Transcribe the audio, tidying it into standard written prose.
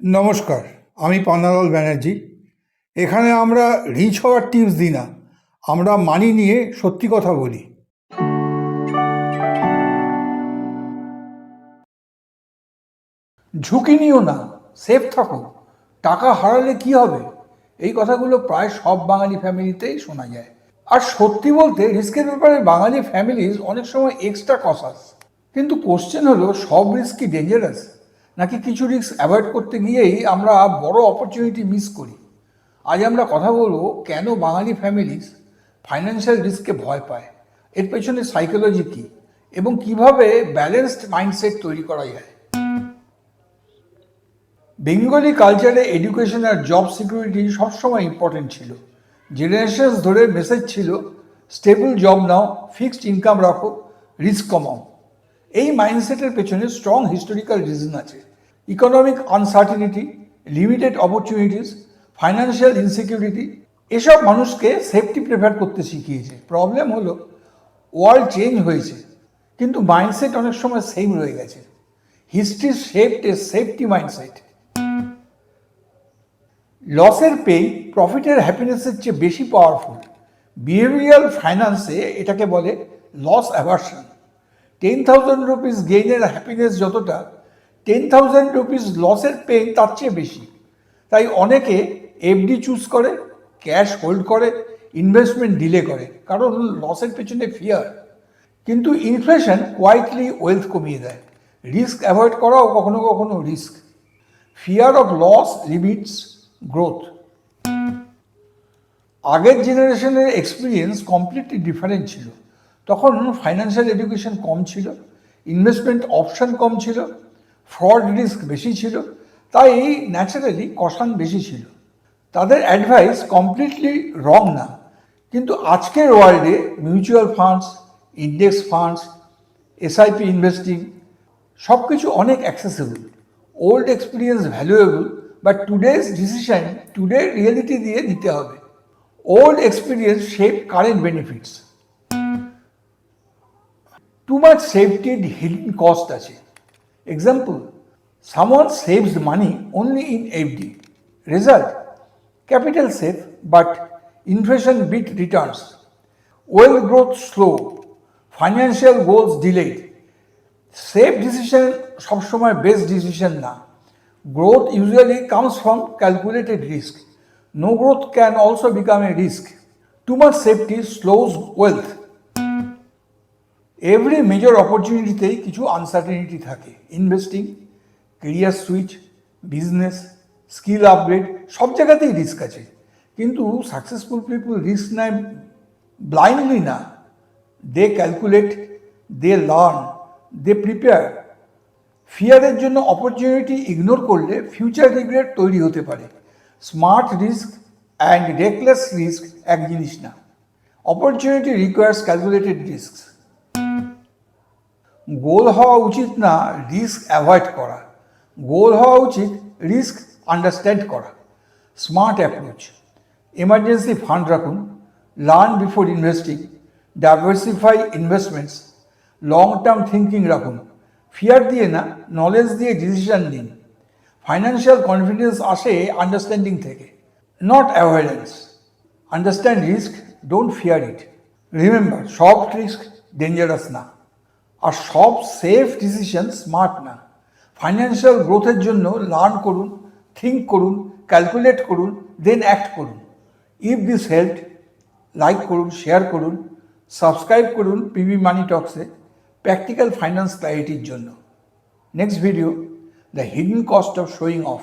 নমস্কার, আমি পান্নালাল ব্যানার্জি। এখানে আমরা রিচ হওয়ার টিপস দিই না, আমরা মানি নিয়ে সত্যি কথা বলি। ঝুঁকি নিও না, সেফ থাকো, টাকা হারালে কি হবে, এই কথাগুলো প্রায় সব বাঙালি ফ্যামিলিতেই শোনা যায়। আর সত্যি বলতে রিস্কের ব্যাপারে বাঙালি ফ্যামিলিজ অনেক সময় এক্সট্রা কসাস। কিন্তু কোশ্চেন হলো, সব রিস্ক কি ডেঞ্জারাস, নাকি কিছু রিস্ক অ্যাভয়েড করতে গিয়েই আমরা বড় অপরচুনিটি মিস করি। আজ আমরা কথা বলবো কেন বাঙালি ফ্যামিলিজ ফাইন্যান্সিয়াল রিস্ককে ভয় পায়, এর পেছনে সাইকোলজি কী, এবং কিভাবে ব্যালেন্সড মাইন্ডসেট তৈরি করা যায়। বেঙ্গলি কালচারে এডুকেশন আর জব সিকিউরিটি সবসময় ইম্পর্টেন্ট ছিল। জেনারেশনস ধরে মেসেজ ছিল স্টেবল জব নাও, ফিক্সড ইনকাম রাখো, রিস্ক কমাও। এই মাইন্ডসেটের পেছনে স্ট্রং হিস্টোরিক্যাল রিজন আছে। Economic uncertainty, limited opportunities, financial insecurity, এসব মানুষকে সেফটি প্রেফার করতে শিখিয়েছে। প্রবলেম হলো ওয়ার্ল্ড চেঞ্জ হয়েছে, কিন্তু মাইন্ডসেট অনেক সময় সেম রয়ে গেছে। হিস্ট্রি শেপড এ সেফটি মাইন্ডসেট। লসের পেই প্রফিটের হ্যাপিনেসের চেয়ে বেশি পাওয়ারফুল। বিহেভিয়ারাল ফাইন্যান্সে এটাকে বলে লস অ্যাভার্সন। 10,000 রুপিস গেইনের হ্যাপিনেস যতটা, 10,000 রুপিস লসের পেইন তার চেয়ে বেশি। তাই অনেকে এফডি চুজ করে, ক্যাশ হোল্ড করে, ইনভেস্টমেন্ট ডিলে করে, কারণ লসের পেছনে ফিয়ার। কিন্তু ইনফ্লেশন কোয়াইটলি ওয়েলথ কমিয়ে দেয়। রিস্ক অ্যাভয়েড করাও কখনো কখনো risk. Fear of loss limits growth. আগের জেনারেশনের এক্সপিরিয়েন্স কমপ্লিটলি ডিফারেন্ট ছিল। তখন ফাইন্যান্সিয়াল এডুকেশন কম ছিল, ইনভেস্টমেন্ট অপশন কম ছিল, ফ্রড রিস্ক বেশি ছিল, তাই ন্যাচারালি কশন বেশি ছিল। তাদের অ্যাডভাইস কমপ্লিটলি রং না, কিন্তু আজকের ওয়ার্ল্ডে mutual funds, index funds, SIP investing সব কিছু অনেক accessible. Old experience valuable, but today's decision today reality দিয়ে নিতে হবে। Old experience shape current benefits. Too much সেফটির হিডেন কস্ট আছে। Example, someone saves money only in FD. Result, capital safe but inflation beat returns. Wealth growth slow, financial goals delayed. Safe decision সবসময় best decision না। Growth usually comes from calculated risk. No growth can also become a risk. Too much safety slows wealth. Every major অপরচুনিটিতেই কিছু uncertainty থাকে। Investing, career switch, business, skill upgrade, সব জায়গাতেই risk আছে। কিন্তু successful people risk নেয় blindly না। They calculate, they learn, they prepare. ফিয়ারের জন্য অপরচুনিটি ইগনোর করলে ফিউচার রিগ্রেট তৈরি হতে পারে। Smart risk and reckless risk এক জিনিস না। Opportunity requires calculated risk. Goal হওয়া উচিত না রিস্ক অ্যাভয়েড করা, গোল হওয়া উচিত রিস্ক আন্ডারস্ট্যান্ড করা। স্মার্ট অ্যাপ্রোচ, এমার্জেন্সি ফান্ড রাখুন, learn before investing, diversify investments, long term thinking রাখুন। ফিয়ার দিয়ে না, নলেজ দিয়ে ডিসিশন নিন। ফাইন্যান্সিয়াল কনফিডেন্স আসে আন্ডারস্ট্যান্ডিং থেকে, not avoidance. Understand risk, don't fear it. Remember, সব রিস্ক ডেঞ্জারাস না, আর সব সেফ ডিসিশন স্মার্ট না। ফাইন্যান্সিয়াল গ্রোথের জন্য লার্ন করুন, থিঙ্ক করুন, ক্যালকুলেট করুন, দেন অ্যাক্ট করুন। ইফ দিস হেল্প, লাইক করুন, শেয়ার করুন, সাবস্ক্রাইব করুন পিবি মানি টক্সে প্র্যাকটিক্যাল ফাইন্যান্স ক্ল্যারিটির জন্য। Next video, the hidden cost of showing off.